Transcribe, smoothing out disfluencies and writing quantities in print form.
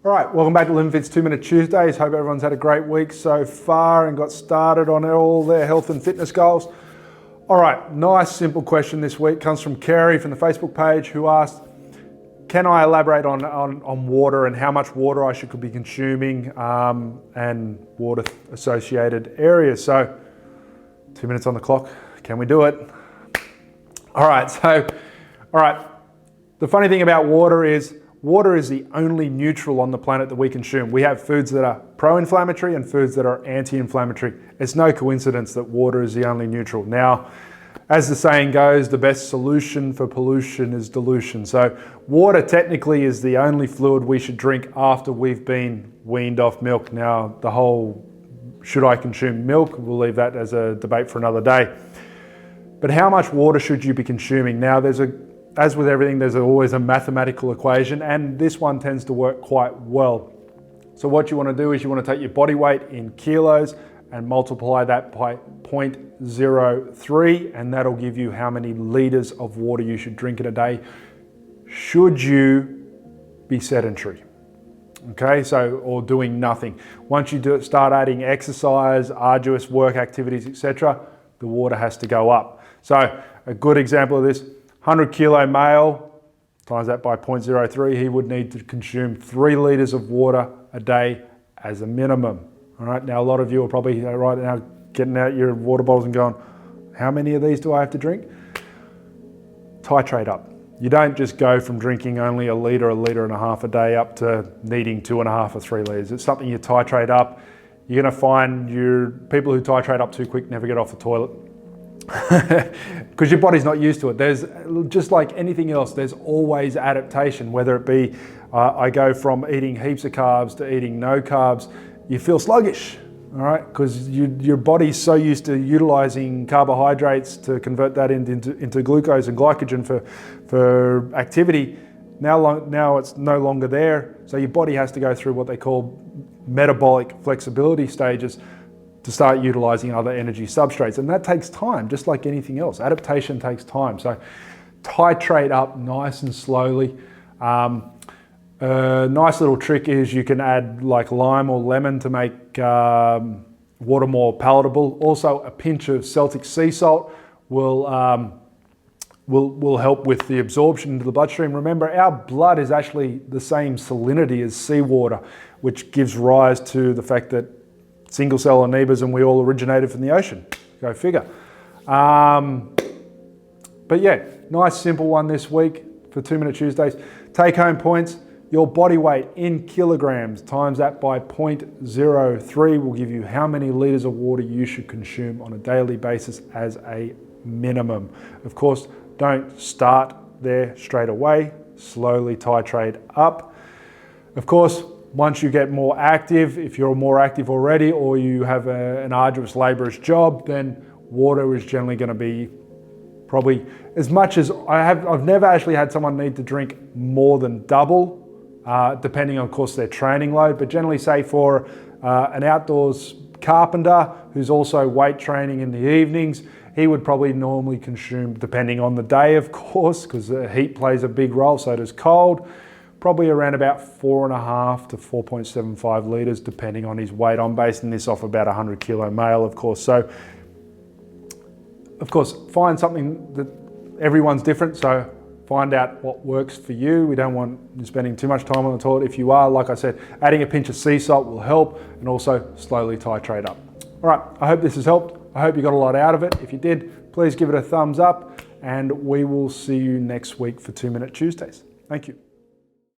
All right, welcome back to LivnFit's 2 Minute Tuesdays. Hope everyone's had a great week so far and got started on all their health and fitness goals. All right, nice simple question this week comes from Kerry from the Facebook page, who asked, can I elaborate on water and how much water I should be consuming and water associated areas? So 2 minutes on the clock, can we do it? All right, the funny thing about water is the only neutral on the planet that we consume. We have foods that are pro-inflammatory and foods that are anti-inflammatory. It's no coincidence that water is the only neutral. Now, as the saying goes, the best solution for pollution is dilution. So water technically is the only fluid we should drink after we've been weaned off milk. Now, the whole should I consume milk, we'll leave that as a debate for another day. But how much water should you be consuming? Now, as with everything, there's always a mathematical equation, and this one tends to work quite well. So what you want to do is you want to take your body weight in kilos and multiply that by 0.03, and that'll give you how many liters of water you should drink in a day should you be sedentary. Okay, so, or doing nothing. Once you start adding exercise, arduous work activities, etc., the water has to go up. So a good example of this, 100 kilo male, times that by 0.03, he would need to consume 3 liters of water a day as a minimum. All right, now a lot of you are probably right now getting out your water bottles and going, how many of these do I have to drink? Titrate up. You don't just go from drinking only a liter and a half a day up to needing 2.5 or 3 liters. It's something you titrate up. You're gonna find people who titrate up too quick never get off the toilet. Because your body's not used to it. There's, just like anything else, there's always adaptation, whether it be I go from eating heaps of carbs to eating no carbs, you feel sluggish, all right? Because your body's so used to utilizing carbohydrates to convert that into glucose and glycogen for activity. Now it's no longer there, so your body has to go through what they call metabolic flexibility stages to start utilizing other energy substrates. And that takes time, just like anything else. Adaptation takes time. So titrate up nice and slowly. A nice little trick is you can add like lime or lemon to make water more palatable. Also, a pinch of Celtic sea salt will help with the absorption into the bloodstream. Remember, our blood is actually the same salinity as seawater, which gives rise to the fact that single cell amoebas and we all originated from the ocean. Go figure. But yeah, nice simple one this week for 2 Minute Tuesdays. Take home points. Your body weight in kilograms times that by 0.03 will give you how many liters of water you should consume on a daily basis as a minimum. Of course, don't start there straight away. Slowly titrate up. Of course, once you get more active, if you're more active already or you have an arduous laborious job, then water is generally going to be probably as much as I've never actually had someone need to drink more than double, depending on, of course, their training load. But generally, say for an outdoors carpenter who's also weight training in the evenings, he would probably normally consume, depending on the day, of course, because the heat plays a big role, so does cold, probably around about 4.5 to 4.75 liters, depending on his weight. I'm basing this off about 100 kilo male, of course. So, of course, find something that everyone's different. So find out what works for you. We don't want you spending too much time on the toilet. If you are, like I said, adding a pinch of sea salt will help, and also slowly titrate up. All right, I hope this has helped. I hope you got a lot out of it. If you did, please give it a thumbs up, and we will see you next week for 2 Minute Tuesdays. Thank you.